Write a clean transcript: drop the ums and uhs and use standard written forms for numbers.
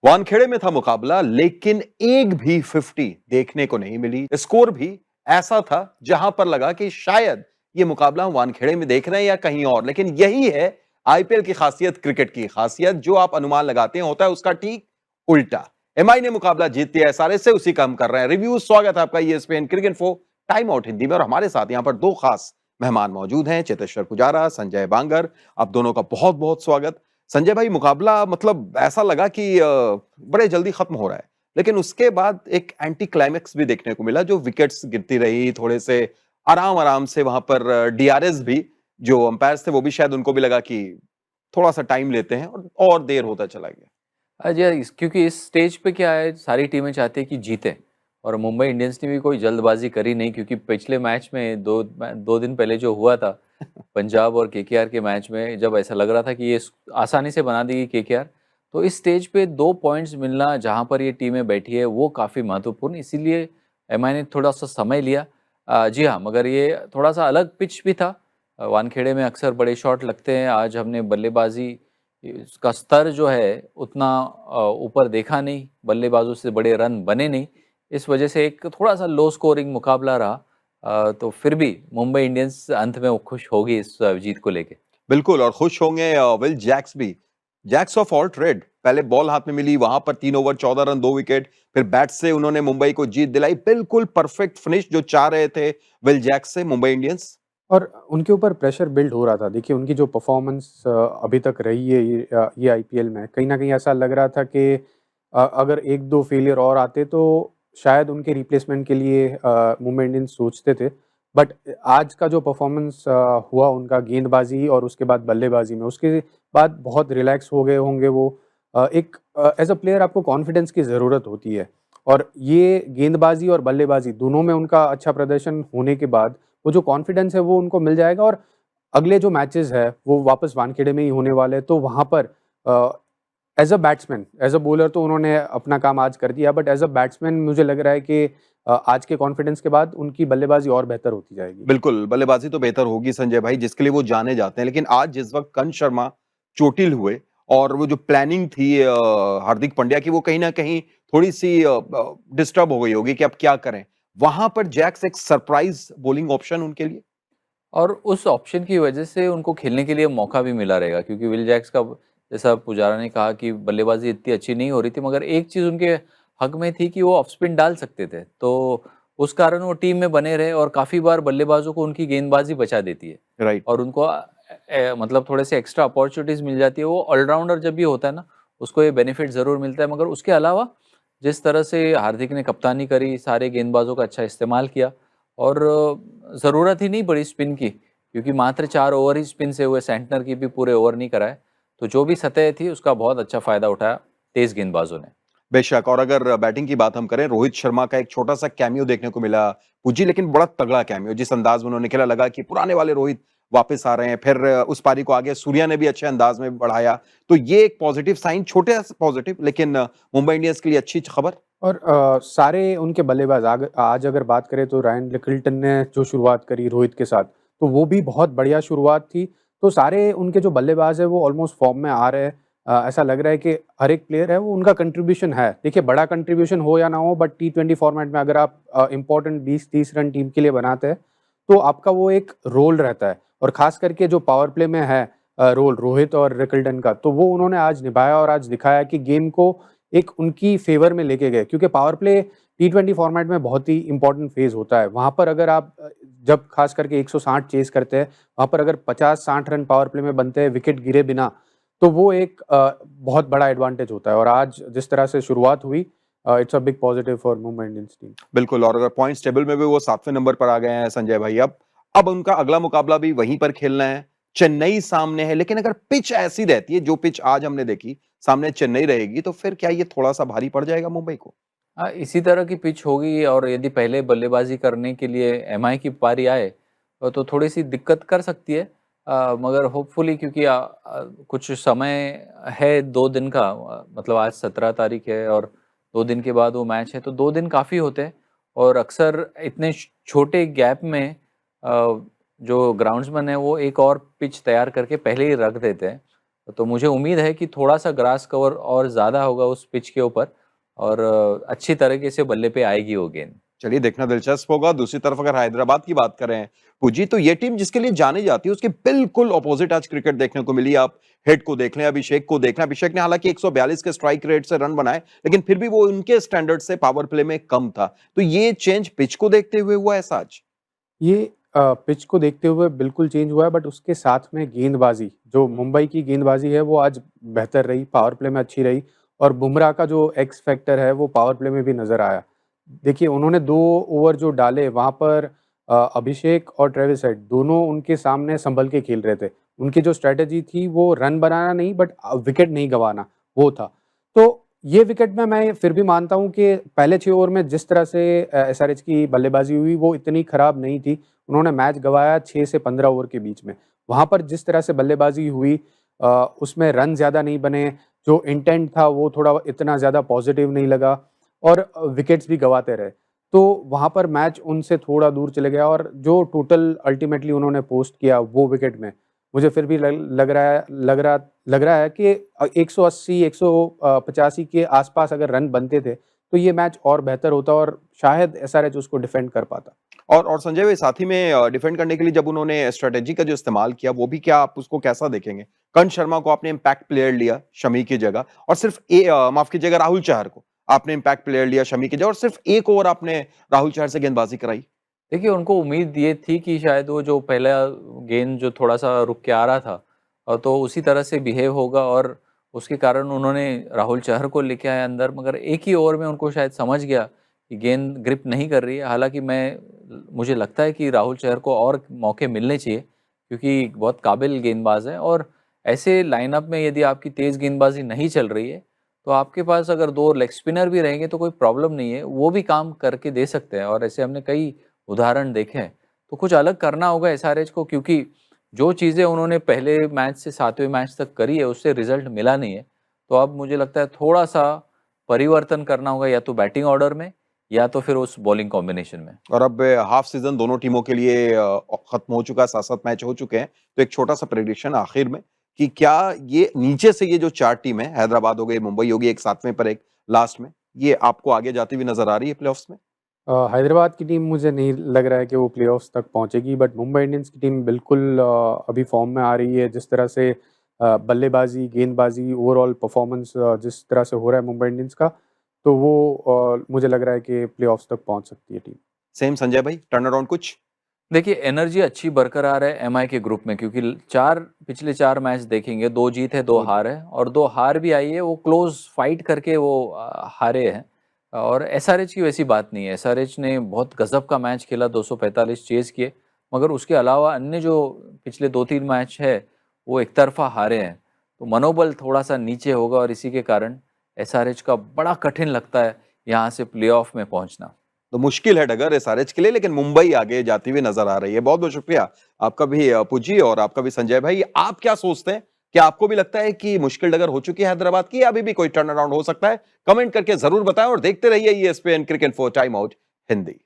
वानखेड़े में था मुकाबला, लेकिन एक भी 50 देखने को नहीं मिली। स्कोर भी ऐसा था जहां पर लगा कि शायद ये मुकाबला हम वानखेड़े में देख रहे हैं या कहीं और। लेकिन यही है आईपीएल की खासियत, क्रिकेट की खासियत। जो आप अनुमान लगाते हैं होता है उसका ठीक उल्टा। एमआई ने मुकाबला जीत लिया, एसआरएच से उसी का हम कर रहे हैं रिव्यू। स्वागत है आपका ESPN cricket info time out Hindi में। और हमारे साथ यहां पर दो खास मेहमान मौजूद हैं, चेतेश्वर पुजारा, संजय बांगर। आप दोनों का बहुत बहुत स्वागत। संजय भाई, मुकाबला मतलब ऐसा लगा कि बड़े जल्दी खत्म हो रहा है, लेकिन उसके बाद एक एंटी क्लाइमेक्स भी देखने को मिला। जो विकेट्स गिरती रही, थोड़े से आराम आराम से वहां पर डीआरएस भी, जो अंपायर्स थे, वो भी शायद उनको भी लगा कि थोड़ा सा टाइम लेते हैं, और देर होता चला गया। अजय क्योंकि इस स्टेज पे क्या है, सारी टीमें चाहती है कि जीते। और मुंबई इंडियंस ने भी कोई जल्दबाजी करी नहीं, क्योंकि पिछले मैच में दो दिन पहले जो हुआ था पंजाब और केकेआर के मैच में, जब ऐसा लग रहा था कि ये आसानी से बना देगी केकेआर, तो इस स्टेज पे 2 पॉइंट्स मिलना जहां पर ये टीमें बैठी है वो काफ़ी महत्वपूर्ण, इसीलिए एमआई ने थोड़ा सा समय लिया। जी हाँ, मगर ये थोड़ा सा अलग पिच भी था। वानखेड़े में अक्सर बड़े शॉट लगते हैं। आज हमने बल्लेबाजी इसका स्तर जो है उतना ऊपर देखा नहीं, बल्लेबाजों से बड़े रन बने नहीं, इस वजह से एक थोड़ा सा लो स्कोरिंग मुकाबला रहा। तो फिर भी मुंबई इंडियंस अंत में वो खुश होगी इस जीत को लेके। बिल्कुल, और खुश होंगे विल जैक्स भी। जैक्स ऑफ ऑल ट्रेड, पहले बॉल हाथ में मिली, वहां पर 3 ओवर 14 रन 2 विकेट, फिर बैट से उन्होंने मुंबई को जीत दिलाई। बिल्कुल परफेक्ट फिनिश जो चाह रहे थे विल जैक्स से मुंबई इंडियंस। और उनके ऊपर प्रेशर बिल्ड हो रहा था। देखिए उनकी जो परफॉर्मेंस अभी तक रही है ये आईपीएल में, कहीं न कहीं ऐसा लग रहा था कि अगर 1-2 फेलियर और आते तो शायद उनके रिप्लेसमेंट के लिए मुंबई इंडियंस सोचते थे। बट आज का जो परफॉर्मेंस हुआ उनका गेंदबाजी और उसके बाद बल्लेबाजी में, उसके बाद बहुत रिलैक्स हो गए होंगे वो। एक एज़ अ प्लेयर आपको कॉन्फिडेंस की ज़रूरत होती है, और ये गेंदबाजी और बल्लेबाजी दोनों में उनका अच्छा प्रदर्शन होने के बाद वो जो कॉन्फिडेंस है वो उनको मिल जाएगा। और अगले जो मैचेस है वो वापस वानखेड़े में ही होने वाले हैं, तो वहाँ पर as a batsman, as a bowler तो उन्होंने अपना काम आज कर दिया, बट एज़ अ बैट्समैन मुझे लग रहा है कि आज के कॉन्फिडेंस के बाद उनकी बल्लेबाजी और बेहतर होती जाएगी। बिल्कुल, बल्लेबाजी तो बेहतर होगी संजय भाई, जिसके लिए वो जाने जाते हैं। लेकिन आज जिस वक़्त कंस शर्मा चोटिल हुए, और वो जो प्लानिंग थी हार्दिक पांड्या की, वो कहीं न कहीं थोड़ी-सी डिस्टर्ब हो गई होगी कि अब क्या करें? वहाँ पर जैक्स एक सरप्राइज़ बॉलिंग ऑप्शन उनके लिए। और उस ऑप्शन की वजह से उनको खेलने के लिए मौका भी मिला रहेगा, क्योंकि विल जैक्स का, जैसा पुजारा ने कहा कि बल्लेबाजी इतनी अच्छी नहीं हो रही थी, मगर एक चीज़ उनके हक में थी कि वो ऑफ स्पिन डाल सकते थे, तो उस कारण वो टीम में बने रहे। और काफ़ी बार बल्लेबाजों को उनकी गेंदबाजी बचा देती है, राइट। और उनको मतलब थोड़े से एक्स्ट्रा अपॉर्चुनिटीज़ मिल जाती है। वो ऑलराउंडर जब भी होता है ना, उसको ये बेनिफिट ज़रूर मिलता है। मगर उसके अलावा जिस तरह से हार्दिक ने कप्तानी करी, सारे गेंदबाजों का अच्छा इस्तेमाल किया, और ज़रूरत ही नहीं पड़ी स्पिन की, क्योंकि मात्र 4 ओवर ही स्पिन से हुए, सेंटनर की भी पूरे ओवर नहीं कराए। तो जो भी सतह थी उसका बहुत अच्छा फ़ायदा उठाया तेज़ गेंदबाजों ने। बेशक। और अगर बैटिंग की बात हम करें, रोहित शर्मा का एक छोटा-सा कैमियो देखने को मिला, पुजी, लेकिन बड़ा तगड़ा कैमियो। जिस अंदाज में उन्होंने खेला, लगा कि पुराने वाले रोहित वापस आ रहे हैं। फिर उस पारी को आगे सूर्या ने भी अच्छे अंदाज में बढ़ाया। तो ये एक पॉजिटिव साइन, छोटे पॉजिटिव, लेकिन मुंबई इंडियंस के लिए अच्छी खबर। और सारे उनके बल्लेबाज आज अगर बात करें तो रायन रिकल्टन ने जो शुरुआत करी रोहित के साथ, तो वो भी बहुत बढ़िया शुरुआत थी। तो सारे उनके जो बल्लेबाज हैं वो ऑलमोस्ट फॉर्म में आ रहे हैं। ऐसा लग रहा है कि हर एक प्लेयर है वो उनका कंट्रीब्यूशन है। देखिए बड़ा कंट्रीब्यूशन हो या ना हो, बट टी20 फॉर्मेट में अगर आप इम्पोर्टेंट 20-30 रन टीम के लिए बनाते हैं तो आपका वो एक रोल रहता है। और खास करके जो पावर प्ले में है रोल रोहित और रिकल्टन का, तो वो उन्होंने आज निभाया और आज दिखाया कि गेम को एक उनकी फ़ेवर में लेके गए, क्योंकि पावर प्ले टी20 फॉर्मेट में बहुत ही इम्पोर्टेंट फ़ेज़ होता है। वहाँ पर अगर आप जब ख़ास करके 160 चेज़ करते हैं, वहाँ पर अगर 50-60 रन पावर प्ले में बनते हैं विकेट गिरे बिना, तो वो एक बहुत बड़ा एडवांटेज होता है। और आज जिस तरह से शुरुआत हुई, it's a big positive for Mumbai Indians team. बिल्कुल। और अगर पॉइंट्स टेबल में भी वो 7वें नंबर पर आ गए हैं संजय भाई। अब उनका अगला मुकाबला भी वहीं पर खेलना है। चेन्नई सामने है, लेकिन अगर पिच ऐसी रहती है जो पिच आज हमने देखी, सामने चेन्नई रहेगी, तो फिर क्या ये थोड़ा-सा भारी पड़ जाएगा मुंबई को? इसी तरह की पिच होगी, और यदि पहले बल्लेबाजी करने के लिए एमआई की पारी आए तो थोड़ी-सी दिक्कत कर सकती है। मगर होपफुली, क्योंकि कुछ समय है 2 दिन का, मतलब आज 17 तारीख है और 2 दिन के बाद वो मैच है, तो 2 दिन काफ़ी होते हैं। और अक्सर इतने छोटे गैप में जो ग्राउंड्समैन है वो एक और पिच तैयार करके पहले ही रख देते हैं। तो मुझे उम्मीद है कि थोड़ा सा ग्रास कवर और ज़्यादा होगा उस पिच के ऊपर और अच्छी तरीके से बल्ले पे आएगी वो गेंद। चलिए देखना दिलचस्प होगा। दूसरी तरफ अगर हैदराबाद की बात करें पूजी, तो ये टीम जिसके लिए जानी जाती है उसके बिल्कुल ऑपोजिट आज क्रिकेट देखने को मिली। आप हेड को देख लें, अभिषेक को देख लें। अभिषेक ने हालांकि 142 के स्ट्राइक रेट से रन बनाए, लेकिन फिर भी वो उनके स्टैंडर्ड से पावर प्ले में कम था। तो ये चेंज पिच को देखते हुए हुआ ऐसा आज? ये पिच को देखते हुए बिल्कुल चेंज हुआ है, बट उसके साथ में गेंदबाजी, जो मुंबई की गेंदबाजी है वो आज बेहतर रही, पावर प्ले में अच्छी रही और बुमराह का जो एक्स फैक्टर है वो पावर प्ले में भी नज़र आया। देखिए उन्होंने 2 ओवर जो डाले वहाँ पर अभिषेक और ट्रेविस हेड दोनों उनके सामने संभल के खेल रहे थे। उनकी जो स्ट्रैटेजी थी वो रन बनाना नहीं, बट विकेट नहीं गँवाना, वो था। तो ये विकेट में मैं फिर भी मानता हूँ कि पहले 6 ओवर में जिस तरह से एसआरएच की बल्लेबाजी हुई वो इतनी खराब नहीं थी। उन्होंने मैच गँवाया 6 से 15 ओवर के बीच में। वहाँ पर जिस तरह से बल्लेबाजी हुई उसमें रन ज़्यादा नहीं बने, जो इंटेंट था वो थोड़ा इतना ज़्यादा पॉजिटिव नहीं लगा और विकेट्स भी गँवाते रहे। तो वहाँ पर मैच उनसे थोड़ा दूर चले गया और जो टोटल अल्टीमेटली उन्होंने पोस्ट किया वो विकेट में, मुझे फिर भी लग रहा है कि 180 185 के आसपास अगर रन बनते थे तो ये मैच और बेहतर होता और शायद एसआरएच उसको डिफेंड कर पाता। और संजय भाई, साथ ही में डिफेंड करने के लिए जब उन्होंने स्ट्रेटेजी का जो इस्तेमाल किया, वो भी क्या आप उसको कैसा देखेंगे? कंस शर्मा को आपने इम्पैक्ट प्लेयर लिया शमी की जगह, और सिर्फ माफ कीजिएगा, राहुल चहर को आपने इम्पैक्ट प्लेयर लिया शमी की जगह, और सिर्फ 1 ओवर आपने राहुल चहर से गेंदबाजी कराई। देखिए उनको उम्मीद ये थी कि शायद वो जो पहला गेंद जो थोड़ा सा रुक के आ रहा था तो उसी तरह से बिहेव होगा और उसके कारण उन्होंने राहुल चहर को लेके आए अंदर, मगर एक ही ओवर में उनको शायद समझ गया कि गेंद ग्रिप नहीं कर रही है। हालांकि मुझे लगता है कि राहुल चहर को और मौके मिलने चाहिए क्योंकि बहुत काबिल गेंदबाज है और ऐसे लाइनअप में यदि आपकी तेज़ गेंदबाजी नहीं चल रही है तो आपके पास अगर 2 लेग स्पिनर भी रहेंगे तो कोई प्रॉब्लम नहीं है, वो भी काम करके दे सकते हैं और ऐसे हमने कई उदाहरण देखे हैं। तो कुछ अलग करना होगा एसआरएच को क्योंकि जो चीज़ें उन्होंने पहले मैच से 7वें मैच तक करी है उससे रिजल्ट मिला नहीं है। तो अब मुझे लगता है थोड़ा-सा परिवर्तन करना होगा या तो बैटिंग ऑर्डर में या तो फिर उस बॉलिंग कॉम्बिनेशन में। और अब हाफ सीजन दोनों टीमों के लिए खत्म हो चुका है, 7-7 मैच हो चुके हैं। तो एक छोटा-सा प्रेडिक्शन आखिर में कि क्या ये नीचे से ये जो 4 टीम है, हैदराबाद हो गई, मुंबई होगी, एक 7वें पर एक लास्ट में, ये आपको आगे जाती हुई नजर आ रही है प्लेऑफ्स में? हैदराबाद की टीम मुझे नहीं लग रहा है कि वो प्लेऑफ्स तक पहुंचेगी, बट मुंबई इंडियंस की टीम बिल्कुल अभी फॉर्म में आ रही है। जिस तरह से बल्लेबाजी, गेंदबाजी, ओवरऑल परफॉर्मेंस जिस तरह से हो रहा है मुंबई इंडियंस का, तो वो मुझे लग रहा है कि प्लेऑफ्स तक पहुंच सकती है टीम। सेम संजय भाई, टर्न अराउंड कुछ? देखिए एनर्जी अच्छी बरकरार है एमआई के ग्रुप में क्योंकि पिछले 4 मैच देखेंगे, 2 जीत है 2 हार है और 2 हार भी आई है वो क्लोज फाइट करके वो हारे हैं। और एसआरएच की वैसी बात नहीं है। एसआरएच ने बहुत गजब का मैच खेला, 245 चेज किए, मगर उसके अलावा अन्य जो पिछले 2-3 मैच है वो एक तरफा हारे हैं। तो मनोबल थोड़ा सा नीचे होगा और इसी के कारण एसआरएच का बड़ा कठिन लगता है यहाँ से प्लेऑफ में पहुँचना। तो मुश्किल है डगर एसआरएच के लिए, लेकिन मुंबई आगे जाती हुई नजर आ रही है। बहुत बहुत शुक्रिया आपका भी पुजी और आपका भी संजय भाई। आप क्या सोचते हैं? क्या आपको भी लगता है कि मुश्किल डगर हो चुकी है हैदराबाद की, या अभी भी कोई टर्न अराउंड हो सकता है? कमेंट करके जरूर बताएं और देखते रहिए ESPN cricket for time out Hindi.